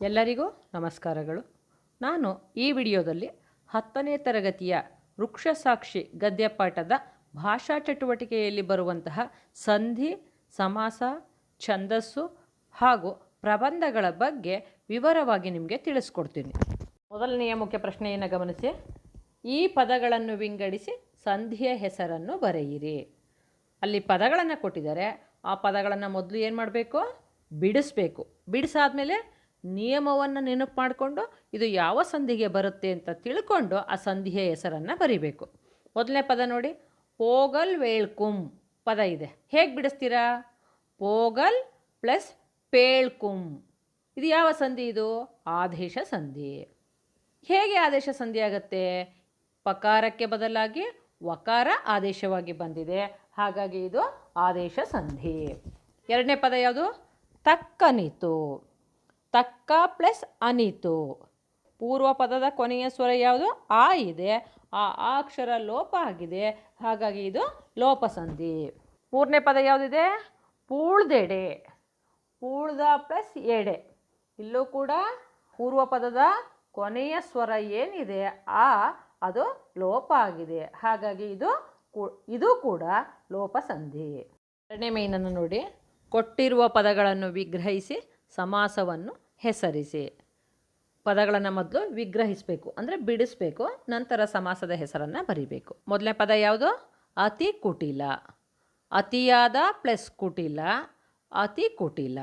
ಎಲ್ಲರಿಗೂ ನಮಸ್ಕಾರಗಳು. ನಾನು ಈ ವಿಡಿಯೋದಲ್ಲಿ 10ನೇ ತರಗತಿಯ ವೃಕ್ಷಸಾಕ್ಷಿ ಗದ್ಯಪಾಠದ ಭಾಷಾ ಚಟುವಟಿಕೆಯಲ್ಲಿ ಬರುವಂತಹ ಸಂಧಿ, ಸಮಾಸ, ಛಂದಸ್ಸು ಹಾಗೂ ಪ್ರಬಂಧಗಳ ಬಗ್ಗೆ ವಿವರವಾಗಿ ನಿಮಗೆ ತಿಳಿಸ್ಕೊಡ್ತೀನಿ. ಮೊದಲನೆಯ ಮುಖ್ಯ ಪ್ರಶ್ನೆಯನ್ನು ಗಮನಿಸಿ. ಈ ಪದಗಳನ್ನು ವಿಂಗಡಿಸಿ ಸಂಧಿಯ ಹೆಸರನ್ನು ಬರೆಯಿರಿ. ಅಲ್ಲಿ ಪದಗಳನ್ನು ಕೊಟ್ಟಿದ್ದಾರೆ. ಆ ಪದಗಳನ್ನು ಮೊದಲು ಏನು ಮಾಡಬೇಕು? ಬಿಡಿಸ್ಬೇಕು. ಬಿಡಿಸಾದ್ಮೇಲೆ ನಿಯಮವನ್ನು ನೆನಪು ಮಾಡಿಕೊಂಡು ಇದು ಯಾವ ಸಂಧಿಗೆ ಬರುತ್ತೆ ಅಂತ ತಿಳ್ಕೊಂಡು ಆ ಸಂಧಿಯ ಹೆಸರನ್ನು ಬರಿಬೇಕು. ಮೊದಲನೇ ಪದ ನೋಡಿ, ಪೋಗಲ್ ವೇಳ್ಕುಂ ಪದ ಇದೆ. ಹೇಗೆ ಬಿಡಿಸ್ತೀರಾ? ಪೋಗಲ್ ಪ್ಲಸ್ ಪೇಳ್ಕುಂ. ಇದು ಯಾವ ಸಂಧಿ? ಇದು ಆದೇಶ ಸಂಧಿ. ಹೇಗೆ ಆದೇಶ ಸಂಧಿ ಆಗುತ್ತೆ? ಪಕಾರಕ್ಕೆ ಬದಲಾಗಿ ವಕಾರ ಆದೇಶವಾಗಿ ಬಂದಿದೆ, ಹಾಗಾಗಿ ಇದು ಆದೇಶ ಸಂಧಿ. ಎರಡನೇ ಪದ ಯಾವುದು? ತಕ್ಕನಿತು. ತಕ್ಕ ಪ್ಲಸ್ ಅನಿತು. ಪೂರ್ವ ಪದದ ಕೊನೆಯ ಸ್ವರ ಯಾವುದು? ಆ ಇದೆ. ಆ ಅಕ್ಷರ ಲೋಪ ಆಗಿದೆ, ಹಾಗಾಗಿ ಇದು ಲೋಪ ಸಂಧಿ. ಮೂರನೇ ಪದ ಯಾವುದಿದೆ? ಪೂಳ್ದೆಡೆ. ಪೂಳ್ದ ಪ್ಲಸ್ ಎಡೆ. ಇಲ್ಲೂ ಕೂಡ ಪೂರ್ವ ಪದದ ಕೊನೆಯ ಸ್ವರ ಏನಿದೆ ಆ ಅದು ಲೋಪ ಆಗಿದೆ, ಹಾಗಾಗಿ ಇದು ಕೂಡ ಲೋಪ ಸಂಧಿ. ಎರಡನೇ ಮೈನನ್ನು ನೋಡಿ, ಕೊಟ್ಟಿರುವ ಪದಗಳನ್ನು ವಿಗ್ರಹಿಸಿ ಸಮಾಸವನ್ನು ಹೆಸರಿಸಿ. ಪದಗಳನ್ನು ಮೊದಲು ವಿಗ್ರಹಿಸಬೇಕು, ಅಂದರೆ ಬಿಡಿಸ್ಬೇಕು, ನಂತರ ಸಮಾಸದ ಹೆಸರನ್ನು ಬರಿಬೇಕು. ಮೊದಲನೇ ಪದ ಯಾವುದು? ಅತಿ ಕುಟಿಲ. ಅತಿಯಾದ ಪ್ಲಸ್ ಕುಟಿಲ, ಅತಿ ಕುಟಿಲ.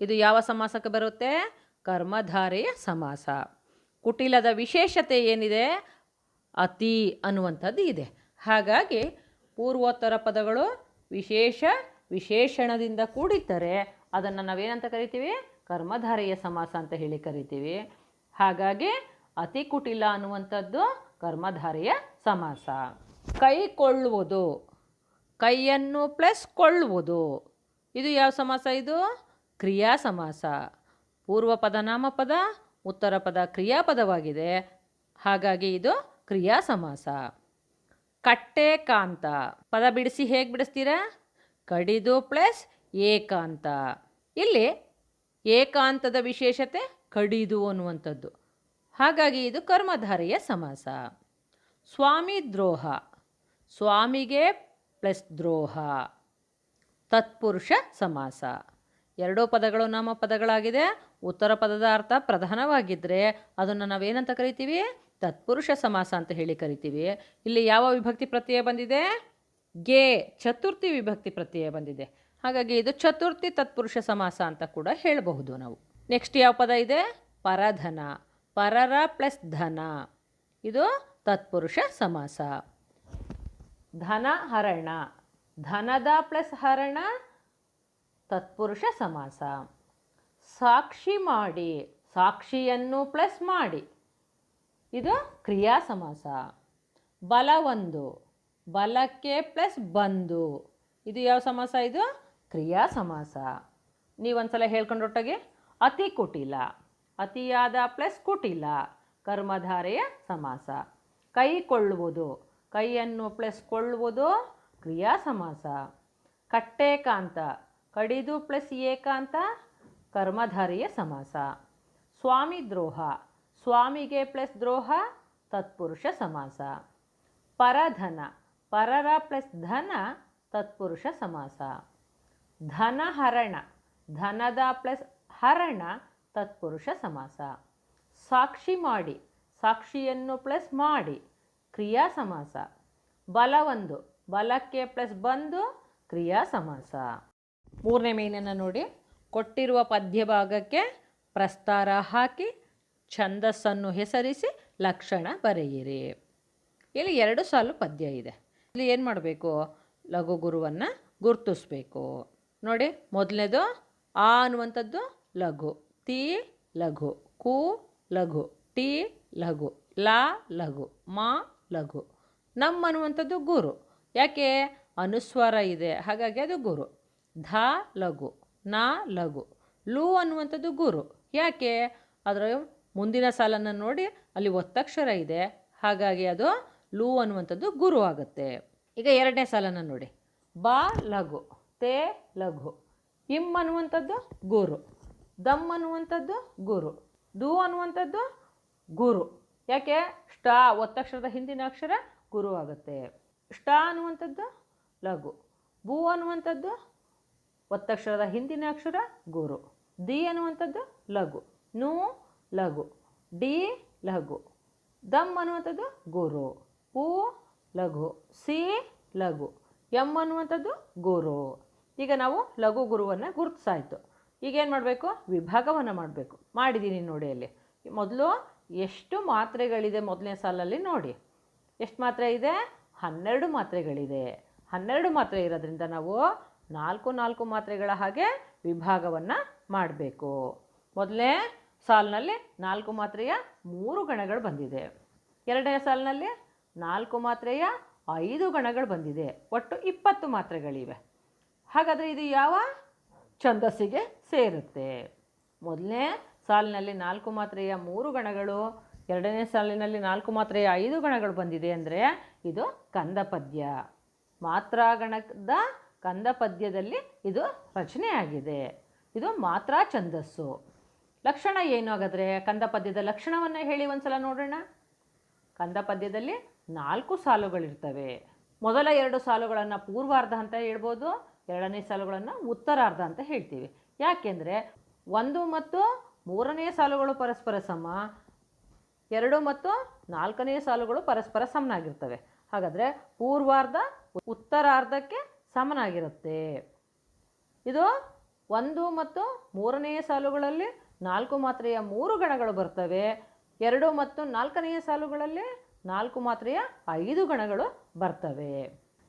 ಇದು ಯಾವ ಸಮಾಸಕ್ಕೆ ಬರುತ್ತೆ? ಕರ್ಮಧಾರೆಯ ಸಮಾಸ. ಕುಟಿಲದ ವಿಶೇಷತೆ ಏನಿದೆ? ಅತಿ ಅನ್ನುವಂಥದ್ದು ಇದೆ. ಹಾಗಾಗಿ ಪೂರ್ವೋತ್ತರ ಪದಗಳು ವಿಶೇಷಣದಿಂದ ಕೂಡಿದ್ದರೆ ಅದನ್ನು ನಾವೇನಂತ ಕರಿತೀವಿ? ಕರ್ಮಧಾರೆಯ ಸಮಾಸ ಅಂತ ಹೇಳಿ ಕರಿತೀವಿ. ಹಾಗಾಗಿ ಅತಿ ಕುಟಿಲ ಅನ್ನುವಂಥದ್ದು ಕರ್ಮಧಾರೆಯ ಸಮಾಸ. ಕೈಕೊಳ್ಳುವುದು. ಕೈಯನ್ನು ಪ್ಲಸ್ ಕೊಳ್ಳುವುದು. ಇದು ಯಾವ ಸಮಾಸ? ಇದು ಕ್ರಿಯಾ ಸಮಾಸ. ಪೂರ್ವ ಪದ ನಾಮಪದ, ಉತ್ತರ ಪದ ಕ್ರಿಯಾಪದವಾಗಿದೆ, ಹಾಗಾಗಿ ಇದು ಕ್ರಿಯಾ ಸಮಾಸ. ಕಟ್ಟೆ ಕಾಂತ. ಪದ ಬಿಡಿಸಿ ಹೇಗೆ ಬಿಡಿಸ್ತೀರಾ? ಕಡಿದು ಪ್ಲಸ್ ಏಕಾಂತ. ಇಲ್ಲಿ ಏಕಾಂತದ ವಿಶೇಷತೆ ಕಡಿದು ಅನ್ನುವಂಥದ್ದು, ಹಾಗಾಗಿ ಇದು ಕರ್ಮಧಾರೆಯ ಸಮಾಸ. ಸ್ವಾಮಿ ದ್ರೋಹ. ಸ್ವಾಮಿಗೆ ಪ್ಲಸ್ ದ್ರೋಹ, ತತ್ಪುರುಷ ಸಮಾಸ. ಎರಡೂ ಪದಗಳು ನಾಮಪದಗಳಾಗಿದೆ. ಉತ್ತರ ಪದದ ಅರ್ಥ ಪ್ರಧಾನವಾಗಿದ್ದರೆ ಅದನ್ನು ನಾವೇನಂತ ಕರಿತೀವಿ? ತತ್ಪುರುಷ ಸಮಾಸ ಅಂತ ಹೇಳಿ ಕರಿತೀವಿ. ಇಲ್ಲಿ ಯಾವ ವಿಭಕ್ತಿ ಪ್ರತ್ಯಯ ಬಂದಿದೆ? ಗೆ, ಚತುರ್ಥಿ ವಿಭಕ್ತಿ ಪ್ರತ್ಯಯ ಬಂದಿದೆ, ಹಾಗಾಗಿ ಇದು ಚತುರ್ಥಿ ತತ್ಪುರುಷ ಸಮಾಸ ಅಂತ ಕೂಡ ಹೇಳಬಹುದು ನಾವು. ನೆಕ್ಸ್ಟ್ ಯಾವ ಪದ ಇದೆ? ಪರಧನ. ಪರರ ಪ್ಲಸ್ ಧನ, ಇದು ತತ್ಪುರುಷ ಸಮಾಸ. ಧನ ಹರಣ. ಧನದ ಪ್ಲಸ್ ಹರಣ ತತ್ಪುರುಷ ಸಮಾಸ. ಸಾಕ್ಷಿ ಮಾಡಿ. ಸಾಕ್ಷಿಯನ್ನು ಪ್ಲಸ್ ಮಾಡಿ, ಇದು ಕ್ರಿಯಾ ಸಮಾಸ. ಬಲವೊಂದು. ಬಲಕ್ಕೆ ಪ್ಲಸ್ ಬಂದು, ಇದು ಯಾವ ಸಮಾಸ? ಇದು ಕ್ರಿಯಾ ಸಮಾಸ. ನೀವೊಂದ್ಸಲ ಹೇಳ್ಕೊಂಡೊಟ್ಟಾಗೆ. ಅತಿ ಕುಟಿಲ. ಅತಿಯಾದ ಪ್ಲಸ್ ಕುಟಿಲ, ಕರ್ಮಧಾರೆಯ ಸಮಾಸ. ಕೈಕೊಳ್ಳುವುದು. ಕೈಯನ್ನು ಪ್ಲಸ್ ಕೊಳ್ಳುವುದು ಕ್ರಿಯಾ ಸಮಾಸ. ಕಟ್ಟೇಕಾಂತ. ಕಡಿದು ಪ್ಲಸ್ ಏಕಾಂತ, ಕರ್ಮಧಾರೆಯ ಸಮಾಸ. ಸ್ವಾಮಿ ದ್ರೋಹ. ಸ್ವಾಮಿಗೆ ಪ್ಲಸ್ ದ್ರೋಹ, ತತ್ಪುರುಷ ಸಮಾಸ. ಪರಧನ. ಪರರ ಪ್ಲಸ್ ಧನ, ತತ್ಪುರುಷ ಸಮಾಸ. ಧನ ಹರಣ. ಧನದ ಪ್ಲಸ್ ಹರಣ, ತತ್ಪುರುಷ ಸಮಾಸ. ಸಾಕ್ಷಿ ಮಾಡಿ. ಸಾಕ್ಷಿಯನ್ನು ಪ್ಲಸ್ ಮಾಡಿ, ಕ್ರಿಯಾ ಸಮಾಸ. ಬಲವೊಂದು. ಬಲಕ್ಕೆ ಪ್ಲಸ್ ಬಂದು, ಕ್ರಿಯಾ ಸಮಾಸ. ಮೂರನೇ ಮೇನನ್ನು ನೋಡಿ, ಕೊಟ್ಟಿರುವ ಪದ್ಯ ಭಾಗಕ್ಕೆ ಪ್ರಸ್ತಾರ ಹಾಕಿ ಛಂದಸ್ಸನ್ನು ಹೆಸರಿಸಿ ಲಕ್ಷಣ ಬರೆಯಿರಿ. ಇಲ್ಲಿ 2 ಸಾಲು ಪದ್ಯ ಇದೆ. ಇಲ್ಲಿ ಏನು ಮಾಡಬೇಕು? ಲಘು ಗುರುವನ್ನು ಗುರುತಿಸ್ಬೇಕು. ನೋಡಿ, ಮೊದಲನೇದು ಆ ಅನ್ನುವಂಥದ್ದು ಲಘು, ತಿ ಲಘು, ಕು ಲಘು, ಟಿ ಲಘು, ಲಾ ಲಘು, ಮಾ ಲಘು. ನಮ್ಮ ಅನ್ನುವಂಥದ್ದು ಗುರು. ಯಾಕೆ? ಅನುಸ್ವಾರ ಇದೆ, ಹಾಗಾಗಿ ಅದು ಗುರು. ಧ ಲಘು, ನಾ ಲಘು. ಲು ಅನ್ನುವಂಥದ್ದು ಗುರು. ಯಾಕೆ? ಅದರ ಮುಂದಿನ ಸಾಲನ್ನು ನೋಡಿ, ಅಲ್ಲಿ ಒತ್ತಕ್ಷರ ಇದೆ, ಹಾಗಾಗಿ ಅದು ಲು ಅನ್ನುವಂಥದ್ದು ಗುರು ಆಗುತ್ತೆ. ಈಗ ಎರಡನೇ ಸಾಲನ್ನು ನೋಡಿ, ಬಾ ಲಘು, ತೇ ಲಘು, ಇಮ್ ಅನ್ನುವಂಥದ್ದು ಗುರು. ದಮ್ ಅನ್ನುವಂಥದ್ದು ಗುರು, ದು ಅನ್ನುವಂಥದ್ದು ಗುರು. ಯಾಕೆ? ಷ್ಟ ಒತ್ತಕ್ಷರದ ಹಿಂದಿನ ಅಕ್ಷರ ಗುರು ಆಗುತ್ತೆ. ಷ್ಟ ಅನ್ನುವಂಥದ್ದು ಲಘು, ಭೂ ಅನ್ನುವಂಥದ್ದು ಒತ್ತಕ್ಷರದ ಹಿಂದಿನ ಅಕ್ಷರ ಗುರು, ದಿ ಅನ್ನುವಂಥದ್ದು ಲಘು, ನು ಲಘು, ಡಿ ಲಘು, ದಮ್ ಅನ್ನುವಂಥದ್ದು ಗುರು, ಪೂ ಲಘು, ಸಿ ಲಘು, ಎಮ್ ಅನ್ನುವಂಥದ್ದು ಗುರು. ಈಗ ನಾವು ಲಘು ಗುರುವನ್ನು ಗುರುತಿಸಾಯಿತು. ಈಗೇನು ಮಾಡಬೇಕು? ವಿಭಾಗವನ್ನು ಮಾಡಬೇಕು. ಮಾಡಿದ್ದೀನಿ ನೋಡಿ. ಅಲ್ಲಿ ಮೊದಲು ಎಷ್ಟು ಮಾತ್ರೆಗಳಿದೆ ಮೊದಲನೇ ಸಾಲಲ್ಲಿ ನೋಡಿ. ಎಷ್ಟು ಮಾತ್ರೆ ಇದೆ? 12 ಮಾತ್ರೆಗಳಿದೆ. 12 ಮಾತ್ರೆ ಇರೋದ್ರಿಂದ ನಾವು 4 ಮಾತ್ರೆಗಳ ಹಾಗೆ ವಿಭಾಗವನ್ನು ಮಾಡಬೇಕು. ಮೊದಲನೇ ಸಾಲಿನಲ್ಲಿ 4 ಮಾತ್ರೆಯ 3 ಗಣಗಳು ಬಂದಿದೆ. ಎರಡನೇ ಸಾಲಿನಲ್ಲಿ 4 ಮಾತ್ರೆಯ 5 ಗಣಗಳು ಬಂದಿದೆ. ಒಟ್ಟು 20 ಮಾತ್ರೆಗಳಿವೆ. ಹಾಗಾದರೆ ಇದು ಯಾವ ಛಂದಸ್ಸಿಗೆ ಸೇರುತ್ತೆ? ಮೊದಲನೇ ಸಾಲಿನಲ್ಲಿ 4 ಮಾತ್ರೆಯ 3 ಗಣಗಳು, ಎರಡನೇ ಸಾಲಿನಲ್ಲಿ 4 ಮಾತ್ರೆಯ 5 ಗಣಗಳು ಬಂದಿದೆ ಅಂದರೆ ಇದು ಕಂದ ಪದ್ಯ. ಮಾತ್ರಾ ಗಣದ ಕಂದ ಪದ್ಯದಲ್ಲಿ ಇದು ರಚನೆಯಾಗಿದೆ. ಇದು ಮಾತ್ರಾ ಛಂದಸ್ಸು. ಲಕ್ಷಣ ಏನು ಹಾಗಾದರೆ? ಕಂದ ಪದ್ಯದ ಲಕ್ಷಣವನ್ನು ಹೇಳಿ ಒಂದ್ಸಲ ನೋಡೋಣ. ಕಂದ ಪದ್ಯದಲ್ಲಿ 4 ಸಾಲುಗಳಿರ್ತವೆ. ಮೊದಲ 2 ಸಾಲುಗಳನ್ನು ಪೂರ್ವಾರ್ಧ ಅಂತ ಹೇಳ್ಬೋದು, ಎರಡನೇ ಸಾಲುಗಳನ್ನು ಉತ್ತರಾರ್ಧ ಅಂತ ಹೇಳ್ತೀವಿ. ಯಾಕೆಂದರೆ 1 ಮತ್ತು 3ನೇ ಸಾಲುಗಳು ಪರಸ್ಪರ ಸಮ, 2 ಮತ್ತು 4ನೇ ಸಾಲುಗಳು ಪರಸ್ಪರ ಸಮನಾಗಿರ್ತವೆ. ಹಾಗಾದರೆ ಪೂರ್ವಾರ್ಧ ಉತ್ತರಾರ್ಧಕ್ಕೆ ಸಮನಾಗಿರುತ್ತೆ. ಇದು 1 ಮತ್ತು 3ನೇ ಸಾಲುಗಳಲ್ಲಿ 4 ಮಾತ್ರೆಯ 3 ಗಣಗಳು ಬರ್ತವೆ. 2 ಮತ್ತು 4ನೇ ಸಾಲುಗಳಲ್ಲಿ 4 ಮಾತ್ರೆಯ 5 ಗಣಗಳು ಬರ್ತವೆ.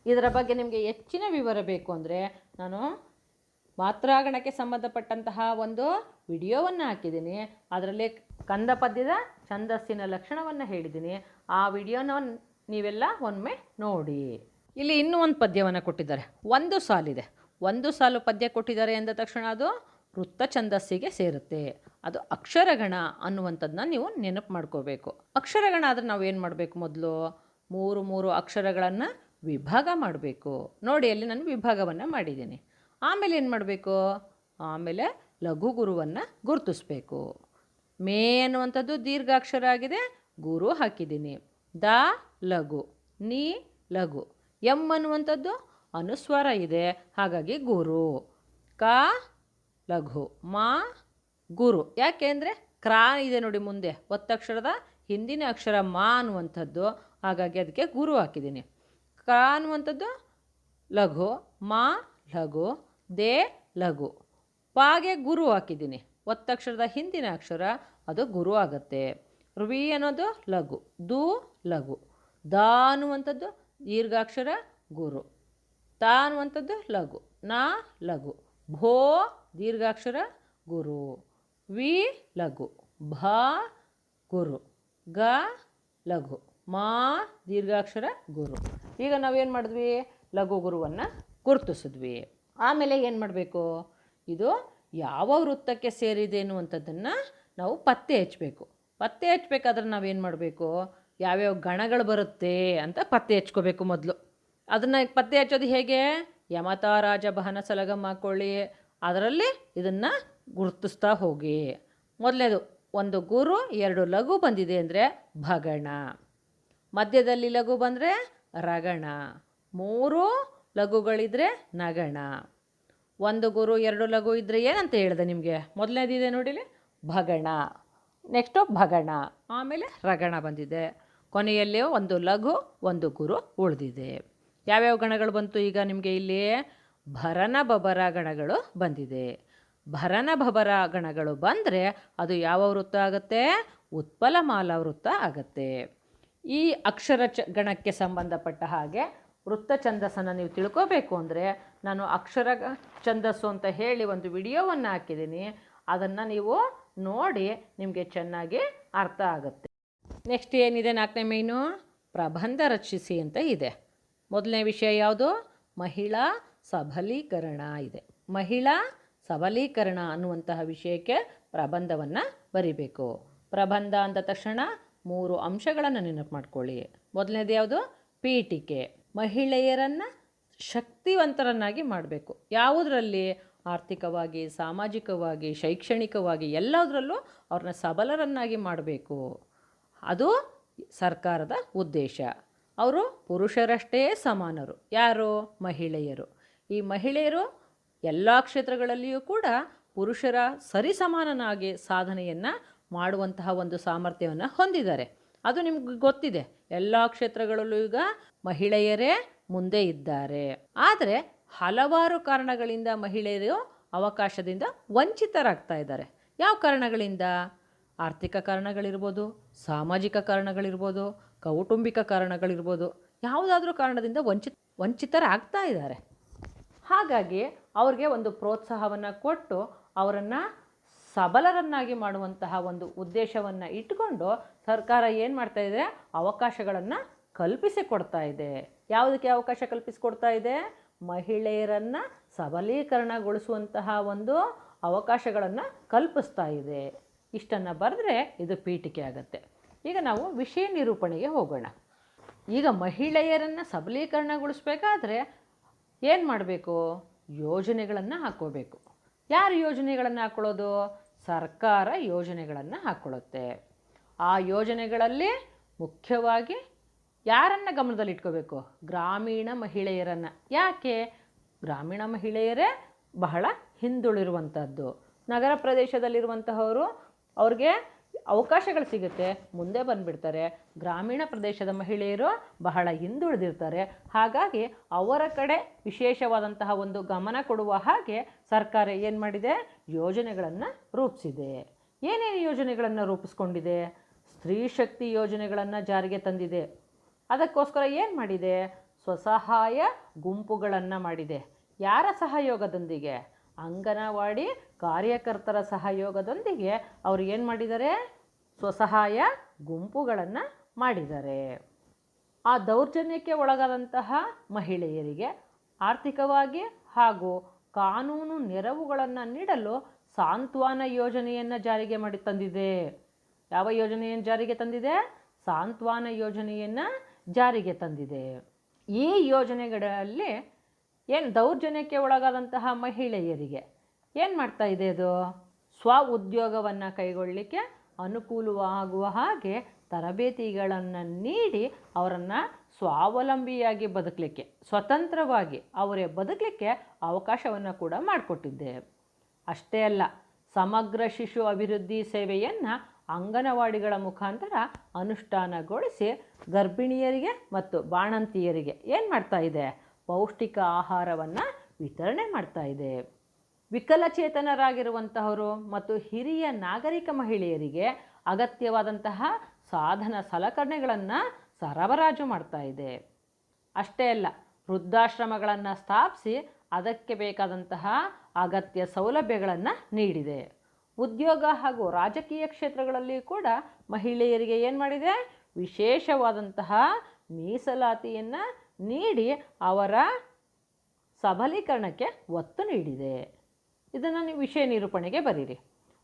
ಇದರ ಬಗ್ಗೆ ನಿಮಗೆ ಹೆಚ್ಚಿನ ವಿವರ ಬೇಕು ಅಂದರೆ ನಾನು ಮಾತ್ರಾಗಣಕ್ಕೆ ಸಂಬಂಧಪಟ್ಟಂತಹ ಒಂದು ವಿಡಿಯೋವನ್ನು ಹಾಕಿದ್ದೀನಿ. ಅದರಲ್ಲಿ ಕಂದ ಪದ್ಯದ ಛಂದಸ್ಸಿನ ಲಕ್ಷಣವನ್ನು ಹೇಳಿದ್ದೀನಿ. ಆ ವಿಡಿಯೋನ ನೀವೆಲ್ಲ ಒಮ್ಮೆ ನೋಡಿ. ಇಲ್ಲಿ ಇನ್ನೂ ಒಂದು ಪದ್ಯವನ್ನು ಕೊಟ್ಟಿದ್ದಾರೆ. 1 ಸಾಲಿದೆ. 1 ಸಾಲು ಪದ್ಯ ಕೊಟ್ಟಿದ್ದಾರೆ ಎಂದ ತಕ್ಷಣ ಅದು ವೃತ್ತ ಛಂದಸ್ಸಿಗೆ ಸೇರುತ್ತೆ. ಅದು ಅಕ್ಷರಗಣ ಅನ್ನುವಂಥದ್ದನ್ನ ನೀವು ನೆನಪು ಮಾಡ್ಕೋಬೇಕು. ಅಕ್ಷರಗಣ ಆದರೆ ನಾವು ಏನು ಮಾಡಬೇಕು? ಮೊದಲು 3 ಅಕ್ಷರಗಳನ್ನು ವಿಭಾಗ ಮಾಡಬೇಕು. ನೋಡಿ, ಅಲ್ಲಿ ನಾನು ವಿಭಾಗವನ್ನು ಮಾಡಿದ್ದೀನಿ. ಆಮೇಲೆ ಏನು ಮಾಡಬೇಕು? ಆಮೇಲೆ ಲಘು ಗುರುವನ್ನು ಗುರುತಿಸ್ಬೇಕು. ಮೇ ಅನ್ನುವಂಥದ್ದು ದೀರ್ಘಾಕ್ಷರ ಆಗಿದೆ, ಗುರು ಹಾಕಿದ್ದೀನಿ. ದ ಲಘು, ನೀ ಲಘು, ಎಮ್ ಅನ್ನುವಂಥದ್ದು ಅನುಸ್ವಾರ ಇದೆ, ಹಾಗಾಗಿ ಗುರು. ಕ ಲಘು, ಮಾ ಗುರು. ಯಾಕೆ ಅಂದರೆ ಕ್ರಾ ಇದೆ ನೋಡಿ ಮುಂದೆ, ಒತ್ತಕ್ಷರದ ಹಿಂದಿನ ಅಕ್ಷರ ಮಾ ಅನ್ನುವಂಥದ್ದು, ಹಾಗಾಗಿ ಅದಕ್ಕೆ ಗುರು ಹಾಕಿದ್ದೀನಿ. ಕ ಅನ್ನುವಂಥದ್ದು ಲಘು, ಮಾ ಲಘು, ದೇ ಲಘು, ಪಾಗೆ ಗುರು ಹಾಕಿದ್ದೀನಿ. ಒತ್ತಕ್ಷರದ ಹಿಂದಿನ ಅಕ್ಷರ ಅದು ಗುರು ಆಗುತ್ತೆ. ವಿ ಅನ್ನೋದು ಲಘು, ದು ಲಘು, ದ ಅನ್ನುವಂಥದ್ದು ದೀರ್ಘಾಕ್ಷರ ಗುರು, ತ ಅನ್ನುವಂಥದ್ದು ಲಘು, ನಾ ಲಘು, ಭೋ ದೀರ್ಘಾಕ್ಷರ ಗುರು, ವಿ ಲಘು, ಭ ಗುರು, ಗ ಲಘು, ಮಾ ದೀರ್ಘಾಕ್ಷರ ಗುರು. ಈಗ ನಾವೇನು ಮಾಡಿದ್ವಿ? ಲಘು ಗುರುವನ್ನು ಗುರುತಿಸಿದ್ವಿ. ಆಮೇಲೆ ಏನು ಮಾಡಬೇಕು? ಇದು ಯಾವ ವೃತ್ತಕ್ಕೆ ಸೇರಿದೆ ಅನ್ನುವಂಥದ್ದನ್ನು ನಾವು ಪತ್ತೆ ಹಚ್ಚಬೇಕು. ಪತ್ತೆ ಹಚ್ಚಬೇಕಾದ್ರೆ ನಾವೇನು ಮಾಡಬೇಕು? ಯಾವ್ಯಾವ ಗಣಗಳು ಬರುತ್ತೆ ಅಂತ ಪತ್ತೆ ಹಚ್ಕೋಬೇಕು ಮೊದಲು. ಅದನ್ನು ಪತ್ತೆ ಹಚ್ಚೋದು ಹೇಗೆ? ಯಮತ ರಾಜ ಬಹನ ಸಲಗಂ ಹಾಕ್ಕೊಳ್ಳಿ, ಅದರಲ್ಲಿ ಇದನ್ನು ಗುರುತಿಸ್ತಾ ಹೋಗಿ. ಮೊದಲನೇದು 1 ಗುರು 2 ಲಘು ಬಂದಿದೆ ಅಂದರೆ ಭಗಣ, ಮಧ್ಯದಲ್ಲಿ ಲಘು ಬಂದರೆ ರಗಣ, 3 ಲಘುಗಳಿದ್ರೆ ನಗಣ. 1 ಗುರು 2 ಲಘು ಇದ್ದರೆ ಏನಂತ ಹೇಳಿದೆ ನಿಮಗೆ? ಮೊದಲನೇದಿದೆ ನೋಡಿಲಿ, ಭಗಣ. ನೆಕ್ಸ್ಟು ಭಗಣ, ಆಮೇಲೆ ರಗಣ ಬಂದಿದೆ. ಕೊನೆಯಲ್ಲಿ 1 ಲಘು 1 ಗುರು ಉಳಿದಿದೆ. ಯಾವ್ಯಾವ ಗಣಗಳು ಬಂತು ಈಗ ನಿಮಗೆ? ಇಲ್ಲಿ ಭರನ ಬಬರ ಗಣಗಳು ಬಂದಿದೆ. ಭರನ ಬಬರ ಗಣಗಳು ಬಂದರೆ ಅದು ಯಾವ ವೃತ್ತ ಆಗುತ್ತೆ? ಉತ್ಪಲಮಾಲಾ ವೃತ್ತ ಆಗುತ್ತೆ. ಈ ಅಕ್ಷರ ಗಣಕ್ಕೆ ಸಂಬಂಧಪಟ್ಟ ಹಾಗೆ ವೃತ್ತ ಛಂದಸ್ಸನ್ನು ನೀವು ತಿಳ್ಕೋಬೇಕು ಅಂದರೆ ನಾನು ಅಕ್ಷರ ಛಂದಸ್ಸು ಅಂತ ಹೇಳಿ ಒಂದು ವಿಡಿಯೋವನ್ನು ಹಾಕಿದ್ದೀನಿ. ಅದನ್ನು ನೀವು ನೋಡಿ ನಿಮಗೆ ಚೆನ್ನಾಗಿ ಅರ್ಥ ಆಗುತ್ತೆ. ನೆಕ್ಸ್ಟ್ ಏನಿದೆ? 4ನೇ ಮೇನು ಪ್ರಬಂಧ ರಚಿಸಿ ಅಂತ ಇದೆ. ಮೊದಲನೇ ವಿಷಯ ಯಾವುದು? ಮಹಿಳಾ ಸಬಲೀಕರಣ ಇದೆ. ಮಹಿಳಾ ಸಬಲೀಕರಣ ಅನ್ನುವಂತಹ ವಿಷಯಕ್ಕೆ ಪ್ರಬಂಧವನ್ನು ಬರಿಬೇಕು. ಪ್ರಬಂಧ ಅಂದ ತಕ್ಷಣ 3 ಅಂಶಗಳನ್ನು ನೆನಪು ಮಾಡ್ಕೊಳ್ಳಿ. ಮೊದಲನೇದು ಯಾವುದು? ಪೀಠಿಕೆ. ಮಹಿಳೆಯರನ್ನು ಶಕ್ತಿವಂತರನ್ನಾಗಿ ಮಾಡಬೇಕು. ಯಾವುದರಲ್ಲಿ? ಆರ್ಥಿಕವಾಗಿ, ಸಾಮಾಜಿಕವಾಗಿ, ಶೈಕ್ಷಣಿಕವಾಗಿ ಎಲ್ಲದರಲ್ಲೂ ಅವ್ರನ್ನ ಸಬಲರನ್ನಾಗಿ ಮಾಡಬೇಕು. ಅದು ಸರ್ಕಾರದ ಉದ್ದೇಶ. ಅವರು ಪುರುಷರಷ್ಟೇ ಸಮಾನರು. ಯಾರು? ಮಹಿಳೆಯರು. ಈ ಮಹಿಳೆಯರು ಎಲ್ಲ ಕ್ಷೇತ್ರಗಳಲ್ಲಿಯೂ ಕೂಡ ಪುರುಷರ ಸರಿಸಮಾನನಾಗಿ ಸಾಧನೆಯನ್ನು ಮಾಡುವಂತಹ ಒಂದು ಸಾಮರ್ಥ್ಯವನ್ನು ಹೊಂದಿದ್ದಾರೆ. ಅದು ನಿಮ್ಗೆ ಗೊತ್ತಿದೆ, ಎಲ್ಲ ಕ್ಷೇತ್ರಗಳಲ್ಲೂ ಈಗ ಮಹಿಳೆಯರೇ ಮುಂದೆ ಇದ್ದಾರೆ. ಆದರೆ ಹಲವಾರು ಕಾರಣಗಳಿಂದ ಮಹಿಳೆಯರು ಅವಕಾಶದಿಂದ ವಂಚಿತರಾಗ್ತಾ ಇದ್ದಾರೆ. ಯಾವ ಕಾರಣಗಳಿಂದ? ಆರ್ಥಿಕ ಕಾರಣಗಳಿರ್ಬೋದು, ಸಾಮಾಜಿಕ ಕಾರಣಗಳಿರ್ಬೋದು, ಕೌಟುಂಬಿಕ ಕಾರಣಗಳಿರ್ಬೋದು. ಯಾವುದಾದ್ರೂ ಕಾರಣದಿಂದ ವಂಚಿತರಾಗ್ತಾ ಇದ್ದಾರೆ. ಹಾಗಾಗಿ ಅವ್ರಿಗೆ ಒಂದು ಪ್ರೋತ್ಸಾಹವನ್ನು ಕೊಟ್ಟು ಅವರನ್ನು ಸಬಲರನ್ನಾಗಿ ಮಾಡುವಂತಹ ಒಂದು ಉದ್ದೇಶವನ್ನು ಇಟ್ಟುಕೊಂಡು ಸರ್ಕಾರ ಏನು ಮಾಡ್ತಾ ಇದೆ? ಅವಕಾಶಗಳನ್ನು ಕಲ್ಪಿಸಿಕೊಡ್ತಾ ಇದೆ. ಯಾವುದಕ್ಕೆ ಅವಕಾಶ ಕಲ್ಪಿಸಿಕೊಡ್ತಾ ಇದೆ? ಮಹಿಳೆಯರನ್ನು ಸಬಲೀಕರಣಗೊಳಿಸುವಂತಹ ಒಂದು ಅವಕಾಶಗಳನ್ನು ಕಲ್ಪಿಸ್ತಾ ಇದೆ. ಇಷ್ಟನ್ನು ಬರೆದ್ರೆ ಇದು ಪೀಠಿಕೆ ಆಗುತ್ತೆ. ಈಗ ನಾವು ವಿಷಯ ನಿರೂಪಣೆಗೆ ಹೋಗೋಣ. ಈಗ ಮಹಿಳೆಯರನ್ನು ಸಬಲೀಕರಣಗೊಳಿಸಬೇಕಾದ್ರೆ ಏನು ಮಾಡಬೇಕು? ಯೋಜನೆಗಳನ್ನು ಹಾಕ್ಕೋಬೇಕು. ಯಾರು ಯೋಜನೆಗಳನ್ನು ಹಾಕ್ಕೊಳ್ಳೋದು? ಸರ್ಕಾರ ಯೋಜನೆಗಳನ್ನು ಹಾಕ್ಕೊಳ್ಳುತ್ತೆ. ಆ ಯೋಜನೆಗಳಲ್ಲಿ ಮುಖ್ಯವಾಗಿ ಯಾರನ್ನು ಗಮನದಲ್ಲಿಟ್ಕೋಬೇಕು? ಗ್ರಾಮೀಣ ಮಹಿಳೆಯರನ್ನು. ಯಾಕೆ? ಗ್ರಾಮೀಣ ಮಹಿಳೆಯರೇ ಬಹಳ ಹಿಂದುಳಿರುವಂಥದ್ದು. ನಗರ ಪ್ರದೇಶದಲ್ಲಿರುವಂತಹವರು ಅವ್ರಿಗೆ ಅವಕಾಶಗಳು ಸಿಗುತ್ತೆ, ಮುಂದೆ ಬಂದುಬಿಡ್ತಾರೆ. ಗ್ರಾಮೀಣ ಪ್ರದೇಶದ ಮಹಿಳೆಯರು ಬಹಳ ಹಿಂದುಳಿದಿರ್ತಾರೆ. ಹಾಗಾಗಿ ಅವರ ಕಡೆ ವಿಶೇಷವಾದಂತಹ ಒಂದು ಗಮನ ಕೊಡುವ ಹಾಗೆ ಸರ್ಕಾರ ಏನು ಮಾಡಿದೆ? ಯೋಜನೆಗಳನ್ನು ರೂಪಿಸಿದೆ. ಏನೇನು ಯೋಜನೆಗಳನ್ನು ರೂಪಿಸ್ಕೊಂಡಿದೆ? ಸ್ತ್ರೀ ಶಕ್ತಿ ಯೋಜನೆಗಳನ್ನು ಜಾರಿಗೆ ತಂದಿದೆ. ಅದಕ್ಕೋಸ್ಕರ ಏನು ಮಾಡಿದೆ? ಸ್ವಸಹಾಯ ಗುಂಪುಗಳನ್ನು ಮಾಡಿದೆ. ಯಾರ ಸಹಯೋಗದೊಂದಿಗೆ? ಅಂಗನವಾಡಿ ಕಾರ್ಯಕರ್ತರ ಸಹಯೋಗದೊಂದಿಗೆ ಅವರು ಏನು ಮಾಡಿದ್ದಾರೆ? ಸ್ವಸಹಾಯ ಗುಂಪುಗಳನ್ನು ಮಾಡಿದ್ದಾರೆ. ಆ ದೌರ್ಜನ್ಯಕ್ಕೆ ಒಳಗಾದಂತಹ ಮಹಿಳೆಯರಿಗೆ ಆರ್ಥಿಕವಾಗಿ ಹಾಗೂ ಕಾನೂನು ನೆರವುಗಳನ್ನು ನೀಡಲು ಸಾಂತ್ವನ ಯೋಜನೆಯನ್ನು ಜಾರಿಗೆ ಮಾಡಿ ತಂದಿದೆ. ಯಾವ ಯೋಜನೆಯನ್ನು ಜಾರಿಗೆ ತಂದಿದೆ? ಸಾಂತ್ವನ ಯೋಜನೆಯನ್ನು ಜಾರಿಗೆ ತಂದಿದೆ. ಈ ಯೋಜನೆಗಳಲ್ಲಿ ಏನು ದೌರ್ಜನ್ಯಕ್ಕೆ ಒಳಗಾದಂತಹ ಮಹಿಳೆಯರಿಗೆ ಏನು ಮಾಡ್ತಾ ಇದೆ? ಅದು ಸ್ವ ಉದ್ಯೋಗವನ್ನು ಕೈಗೊಳ್ಳಲಿಕ್ಕೆ ಅನುಕೂಲವಾಗುವ ಹಾಗೆ ತರಬೇತಿಗಳನ್ನು ನೀಡಿ ಅವರನ್ನು ಸ್ವಾವಲಂಬಿಯಾಗಿ ಬದುಕಲಿಕ್ಕೆ, ಸ್ವತಂತ್ರವಾಗಿ ಅವರೇ ಬದುಕಲಿಕ್ಕೆ ಅವಕಾಶವನ್ನು ಕೂಡ ಮಾಡಿಕೊಟ್ಟಿದ್ದೆ. ಅಷ್ಟೇ ಅಲ್ಲ, ಸಮಗ್ರ ಶಿಶು ಅಭಿವೃದ್ಧಿ ಸೇವೆಯನ್ನು ಅಂಗನವಾಡಿಗಳ ಮುಖಾಂತರ ಅನುಷ್ಠಾನಗೊಳಿಸಿ ಗರ್ಭಿಣಿಯರಿಗೆ ಮತ್ತು ಬಾಣಂತಿಯರಿಗೆ ಏನು ಮಾಡ್ತಾ ಇದೆ? ಪೌಷ್ಟಿಕ ಆಹಾರವನ್ನು ವಿತರಣೆ ಮಾಡ್ತಾ ಇದೆ. ವಿಕಲಚೇತನರಾಗಿರುವಂತಹವರು ಮತ್ತು ಹಿರಿಯ ನಾಗರಿಕ ಮಹಿಳೆಯರಿಗೆ ಅಗತ್ಯವಾದಂತಹ ಸಾಧನ ಸಲಕರಣೆಗಳನ್ನು ಸರಬರಾಜು ಮಾಡ್ತಾ ಇದೆ. ಅಷ್ಟೇ ಅಲ್ಲ, ವೃದ್ಧಾಶ್ರಮಗಳನ್ನು ಸ್ಥಾಪಿಸಿ ಅದಕ್ಕೆ ಬೇಕಾದಂತಹ ಅಗತ್ಯ ಸೌಲಭ್ಯಗಳನ್ನು ನೀಡಿದೆ. ಉದ್ಯೋಗ ಹಾಗೂ ರಾಜಕೀಯ ಕ್ಷೇತ್ರಗಳಲ್ಲಿ ಕೂಡ ಮಹಿಳೆಯರಿಗೆ ಏನು ಮಾಡಿದೆ? ವಿಶೇಷವಾದಂತಹ ಮೀಸಲಾತಿಯನ್ನು ನೀಡಿ ಅವರ ಸಬಲೀಕರಣಕ್ಕೆ ಒತ್ತು ನೀಡಿದೆ. ಇದನ್ನು ನೀವು ವಿಷಯ ನಿರೂಪಣೆಗೆ ಬರೀರಿ.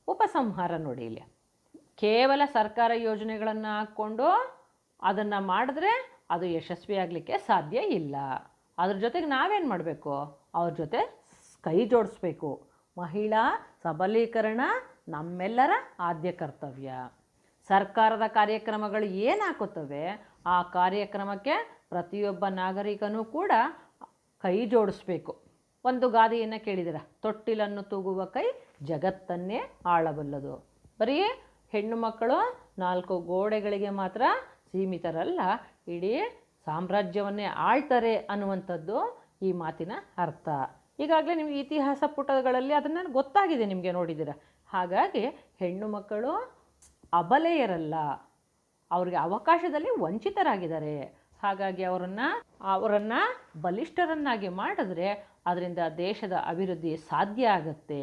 ಉಪಸಂಹಾರ ನೋಡಿ. ಇಲ್ಲಿ ಕೇವಲ ಸರ್ಕಾರ ಯೋಜನೆಗಳನ್ನು ಹಾಕ್ಕೊಂಡು ಅದನ್ನು ಮಾಡಿದ್ರೆ ಅದು ಯಶಸ್ವಿಯಾಗಲಿಕ್ಕೆ ಸಾಧ್ಯ ಇಲ್ಲ. ಅದ್ರ ಜೊತೆಗೆ ನಾವೇನು ಮಾಡಬೇಕು? ಅವ್ರ ಜೊತೆ ಕೈ ಜೋಡಿಸ್ಬೇಕು. ಮಹಿಳಾ ಸಬಲೀಕರಣ ನಮ್ಮೆಲ್ಲರ ಆದ್ಯ ಕರ್ತವ್ಯ. ಸರ್ಕಾರದ ಕಾರ್ಯಕ್ರಮಗಳು ಏನು ಹಾಕುತ್ತವೆ ಆ ಕಾರ್ಯಕ್ರಮಕ್ಕೆ ಪ್ರತಿಯೊಬ್ಬ ನಾಗರಿಕನೂ ಕೂಡ ಕೈ ಜೋಡಿಸ್ಬೇಕು. ಒಂದು ಗಾದೆಯನ್ನು ಕೇಳಿದಿರ, ತೊಟ್ಟಿಲನ್ನು ತೂಗುವ ಕೈ ಜಗತ್ತನ್ನೇ ಆಳಬಲ್ಲದು. ಬರೀ ಹೆಣ್ಣು ಮಕ್ಕಳು 4 ಗೋಡೆಗಳಿಗೆ ಮಾತ್ರ ಸೀಮಿತರಲ್ಲ, ಇಡೀ ಸಾಮ್ರಾಜ್ಯವನ್ನೇ ಆಳ್ತಾರೆ ಅನ್ನುವಂಥದ್ದು ಈ ಮಾತಿನ ಅರ್ಥ. ಈಗಾಗಲೇ ನಿಮಗೆ ಇತಿಹಾಸ ಪುಟಗಳಲ್ಲಿ ಅದನ್ನು ಗೊತ್ತಾಗಿದೆ, ನಿಮಗೆ ನೋಡಿದ್ದೀರ. ಹಾಗಾಗಿ ಹೆಣ್ಣು ಮಕ್ಕಳು ಅಬಲೆಯರಲ್ಲ, ಅವ್ರಿಗೆ ಅವಕಾಶದಲ್ಲಿ ವಂಚಿತರಾಗಿದ್ದಾರೆ. ಹಾಗಾಗಿ ಅವರನ್ನು ಬಲಿಷ್ಠರನ್ನಾಗಿ ಮಾಡಿದ್ರೆ ಅದರಿಂದ ದೇಶದ ಅಭಿವೃದ್ಧಿ ಸಾಧ್ಯ ಆಗುತ್ತೆ.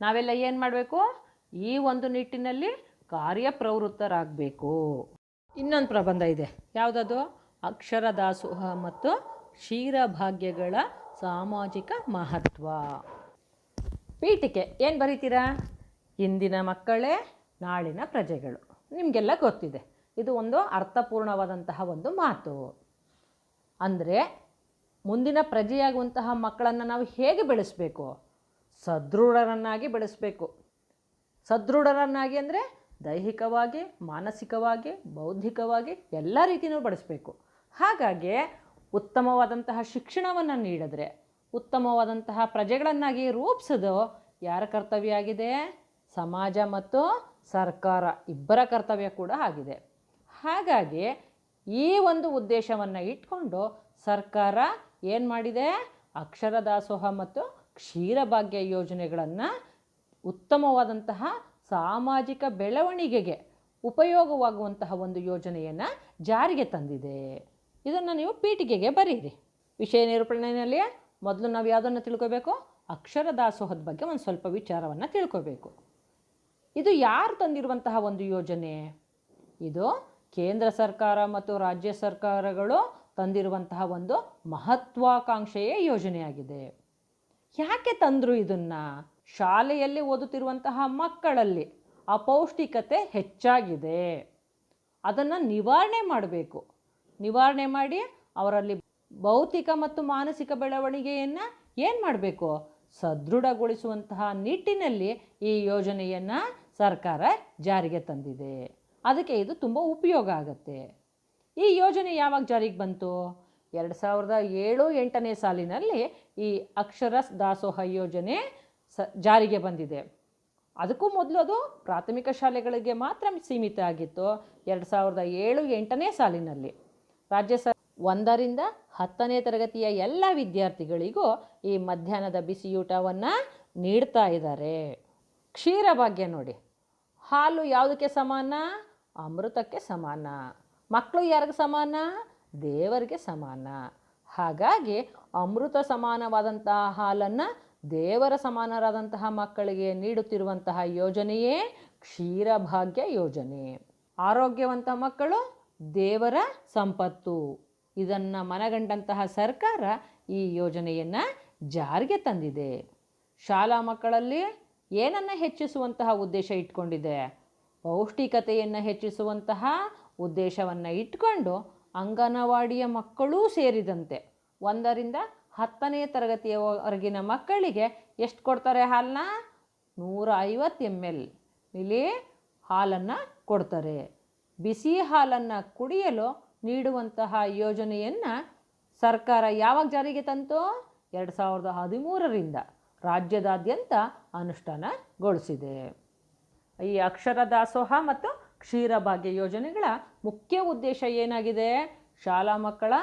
ನಾವೆಲ್ಲ ಏನು ಮಾಡಬೇಕು? ಈ ಒಂದು ನಿಟ್ಟಿನಲ್ಲಿ ಕಾರ್ಯಪ್ರವೃತ್ತರಾಗಬೇಕು. ಇನ್ನೊಂದು ಪ್ರಬಂಧ ಇದೆ, ಯಾವುದದು? ಅಕ್ಷರ ದಾಸೋಹ ಮತ್ತು ಕ್ಷೀರಭಾಗ್ಯಗಳ ಸಾಮಾಜಿಕ ಮಹತ್ವ. ಪೀಠಿಕೆ ಏನು ಬರೀತೀರಾ? ಇಂದಿನ ಮಕ್ಕಳೇ ನಾಳಿನ ಪ್ರಜೆಗಳು. ನಿಮಗೆಲ್ಲ ಗೊತ್ತಿದೆ, ಇದು ಒಂದು ಅರ್ಥಪೂರ್ಣವಾದಂತಹ ಒಂದು ಮಾತು. ಅಂದರೆ ಮುಂದಿನ ಪ್ರಜೆಯಾಗುವಂತಹ ಮಕ್ಕಳನ್ನು ನಾವು ಹೇಗೆ ಬೆಳೆಸಬೇಕು? ಸದೃಢರನ್ನಾಗಿ ಬೆಳೆಸಬೇಕು. ಸದೃಢರನ್ನಾಗಿ ಅಂದರೆ ದೈಹಿಕವಾಗಿ, ಮಾನಸಿಕವಾಗಿ, ಬೌದ್ಧಿಕವಾಗಿ ಎಲ್ಲ ರೀತಿಯೂ ಬೆಳೆಸಬೇಕು. ಹಾಗಾಗಿ ಉತ್ತಮವಾದಂತಹ ಶಿಕ್ಷಣವನ್ನು ನೀಡಿದ್ರೆ, ಉತ್ತಮವಾದಂತಹ ಪ್ರಜೆಗಳನ್ನಾಗಿ ರೂಪಿಸೋದು ಯಾರ ಕರ್ತವ್ಯ ಆಗಿದೆ? ಸಮಾಜ ಮತ್ತು ಸರ್ಕಾರ ಇಬ್ಬರ ಕರ್ತವ್ಯ ಕೂಡ ಆಗಿದೆ. ಹಾಗಾಗಿ ಈ ಒಂದು ಉದ್ದೇಶವನ್ನು ಇಟ್ಕೊಂಡು ಸರ್ಕಾರ ಏನು ಮಾಡಿದೆ? ಅಕ್ಷರ ದಾಸೋಹ ಮತ್ತು ಕ್ಷೀರಭಾಗ್ಯ ಯೋಜನೆಗಳನ್ನು ಉತ್ತಮವಾದಂತಹ ಸಾಮಾಜಿಕ ಬೆಳವಣಿಗೆಗೆ ಉಪಯೋಗವಾಗುವಂತಹ ಒಂದು ಯೋಜನೆಯನ್ನು ಜಾರಿಗೆ ತಂದಿದೆ. ಇದನ್ನು ನೀವು ಪೀಠಿಕೆಗೆ ಬರೀರಿ. ವಿಷಯ ನಿರೂಪಣೆಯಲ್ಲಿ ಮೊದಲು ನಾವು ಯಾವುದನ್ನು ತಿಳ್ಕೋಬೇಕು? ಅಕ್ಷರ ದಾಸೋಹದ ಬಗ್ಗೆ ಒಂದು ಸ್ವಲ್ಪ ವಿಚಾರವನ್ನು ತಿಳ್ಕೋಬೇಕು. ಇದು ಯಾರು ತಂದಿರುವಂತಹ ಒಂದು ಯೋಜನೆ? ಇದು ಕೇಂದ್ರ ಸರ್ಕಾರ ಮತ್ತು ರಾಜ್ಯ ಸರ್ಕಾರಗಳು ತಂದಿರುವಂತಹ ಒಂದು ಮಹತ್ವಾಕಾಂಕ್ಷೆಯ ಯೋಜನೆಯಾಗಿದೆ. ಯಾಕೆ ತಂದರು ಇದನ್ನು? ಶಾಲೆಯಲ್ಲಿ ಓದುತ್ತಿರುವಂತಹ ಮಕ್ಕಳಲ್ಲಿ ಅಪೌಷ್ಟಿಕತೆ ಹೆಚ್ಚಾಗಿದೆ, ಅದನ್ನು ನಿವಾರಣೆ ಮಾಡಬೇಕು. ನಿವಾರಣೆ ಮಾಡಿ ಅವರಲ್ಲಿ ಭೌತಿಕ ಮತ್ತು ಮಾನಸಿಕ ಬೆಳವಣಿಗೆಯನ್ನು ಏನು ಮಾಡಬೇಕು? ಸದೃಢಗೊಳಿಸುವಂತಹ ನಿಟ್ಟಿನಲ್ಲಿ ಈ ಯೋಜನೆಯನ್ನು ಸರ್ಕಾರ ಜಾರಿಗೆ ತಂದಿದೆ. ಅದಕ್ಕೆ ಇದು ತುಂಬ ಉಪಯೋಗ ಆಗುತ್ತೆ. ಈ ಯೋಜನೆ ಯಾವಾಗ ಜಾರಿಗೆ ಬಂತು? 2007-8ನೇ ಸಾಲಿನಲ್ಲಿ ಈ ಅಕ್ಷರ ದಾಸೋಹ ಯೋಜನೆ ಜಾರಿಗೆ ಬಂದಿದೆ. ಅದಕ್ಕೂ ಮೊದಲು ಅದು ಪ್ರಾಥಮಿಕ ಶಾಲೆಗಳಿಗೆ ಮಾತ್ರ ಸೀಮಿತ ಆಗಿತ್ತು. 2007-8ನೇ ಸಾಲಿನಲ್ಲಿ ರಾಜ್ಯ 1ರಿಂದ 10ನೇ ತರಗತಿಯ ಎಲ್ಲ ವಿದ್ಯಾರ್ಥಿಗಳಿಗೂ ಈ ಮಧ್ಯಾಹ್ನದ ಬಿಸಿಯೂಟವನ್ನು ನೀಡ್ತಾ ಇದ್ದಾರೆ. ಕ್ಷೀರಭಾಗ್ಯ ನೋಡಿ, ಹಾಲು ಯಾವುದಕ್ಕೆ ಸಮಾನ? ಅಮೃತಕ್ಕೆ ಸಮಾನ. ಮಕ್ಕಳು ಯಾರಿಗೆ ಸಮಾನ? ದೇವರಿಗೆ ಸಮಾನ. ಹಾಗಾಗಿ ಅಮೃತ ಸಮಾನವಾದಂತಹ ಹಾಲನ್ನು ದೇವರ ಸಮಾನರಾದಂತಹ ಮಕ್ಕಳಿಗೆ ನೀಡುತ್ತಿರುವಂತಹ ಯೋಜನೆಯೇ ಕ್ಷೀರಭಾಗ್ಯ ಯೋಜನೆ. ಆರೋಗ್ಯವಂತ ಮಕ್ಕಳು ದೇವರ ಸಂಪತ್ತು. ಇದನ್ನು ಮನಗಂಡಂತಹ ಸರ್ಕಾರ ಈ ಯೋಜನೆಯನ್ನು ಜಾರಿಗೆ ತಂದಿದೆ. ಶಾಲಾ ಮಕ್ಕಳಲ್ಲಿ ಏನನ್ನು ಹೆಚ್ಚಿಸುವಂತಹ ಉದ್ದೇಶ ಇಟ್ಕೊಂಡಿದೆ? ಪೌಷ್ಟಿಕತೆಯನ್ನು ಹೆಚ್ಚಿಸುವಂತಹ ಉದ್ದೇಶವನ್ನು ಇಟ್ಕೊಂಡು ಅಂಗನವಾಡಿಯ ಮಕ್ಕಳೂ ಸೇರಿದಂತೆ 1ರಿಂದ 10ನೇ ತರಗತಿಯವರೆಗಿನ ಮಕ್ಕಳಿಗೆ ಎಷ್ಟು ಕೊಡ್ತಾರೆ? ಹಾಲನ್ನ 150 ml ಇಲ್ಲಿ ಹಾಲನ್ನು ಕೊಡ್ತಾರೆ. ಬಿಸಿ ಹಾಲನ್ನು ಕುಡಿಯಲು ನೀಡುವಂತಹ ಯೋಜನೆಯನ್ನು ಸರ್ಕಾರ ಯಾವಾಗ ಜಾರಿಗೆ ತಂತು? 2013ರಿಂದ ರಾಜ್ಯದಾದ್ಯಂತ ಅನುಷ್ಠಾನಗೊಳಿಸಿದೆ. ಈ ಅಕ್ಷರ ದಾಸೋಹ ಮತ್ತು ಕ್ಷೀರಭಾಗ್ಯ ಯೋಜನೆಗಳ ಮುಖ್ಯ ಉದ್ದೇಶ ಏನಾಗಿದೆ? ಶಾಲಾ ಮಕ್ಕಳ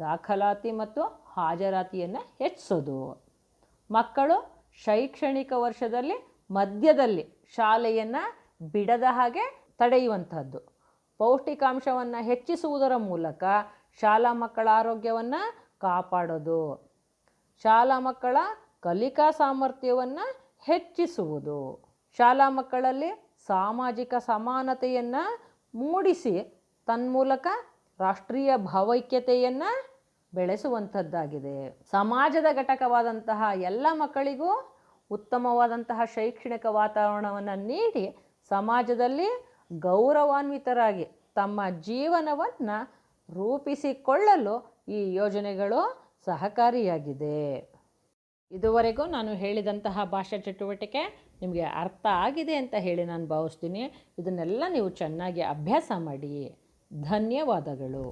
ದಾಖಲಾತಿ ಮತ್ತು ಹಾಜರಾತಿಯನ್ನು ಹೆಚ್ಚಿಸೋದು. ಮಕ್ಕಳು ಶೈಕ್ಷಣಿಕ ವರ್ಷದಲ್ಲಿ ಮಧ್ಯದಲ್ಲಿ ಶಾಲೆಯನ್ನು ಬಿಡದ ಹಾಗೆ ತಡೆಯುವಂಥದ್ದು. ಪೌಷ್ಟಿಕಾಂಶವನ್ನು ಹೆಚ್ಚಿಸುವುದರ ಮೂಲಕ ಶಾಲಾ ಮಕ್ಕಳ ಆರೋಗ್ಯವನ್ನು ಕಾಪಾಡೋದು. ಶಾಲಾ ಮಕ್ಕಳ ಕಲಿಕಾ ಸಾಮರ್ಥ್ಯವನ್ನು ಹೆಚ್ಚಿಸುವುದು. ಶಾಲಾ ಮಕ್ಕಳಲ್ಲಿ ಸಾಮಾಜಿಕ ಸಮಾನತೆಯನ್ನು ಮೂಡಿಸಿ ತನ್ಮೂಲಕ ರಾಷ್ಟ್ರೀಯ ಭಾವೈಕ್ಯತೆಯನ್ನು ಬೆಳೆಸುವಂಥದ್ದಾಗಿದೆ. ಸಮಾಜದ ಘಟಕವಾದಂತಹ ಎಲ್ಲ ಮಕ್ಕಳಿಗೂ ಉತ್ತಮವಾದಂತಹ ಶೈಕ್ಷಣಿಕ ವಾತಾವರಣವನ್ನು ನೀಡಿ ಸಮಾಜದಲ್ಲಿ ಗೌರವಾನ್ವಿತರಾಗಿ ತಮ್ಮ ಜೀವನವನ್ನು ರೂಪಿಸಿಕೊಳ್ಳಲು ಈ ಯೋಜನೆಗಳು ಸಹಕಾರಿಯಾಗಿದೆ. ಇದುವರೆಗೂ ನಾನು ಹೇಳಿದಂತಹ ಭಾಷಾ ಚಟುವಟಿಕೆ ನಿಮಗೆ ಅರ್ಥ ಆಗಿದೆ ಅಂತ ಹೇಳಿ ನಾನು ಭಾವಿಸ್ತೀನಿ. ಇದನ್ನೆಲ್ಲ ನೀವು ಚೆನ್ನಾಗಿ ಅಭ್ಯಾಸ ಮಾಡಿ. ಧನ್ಯವಾದಗಳು.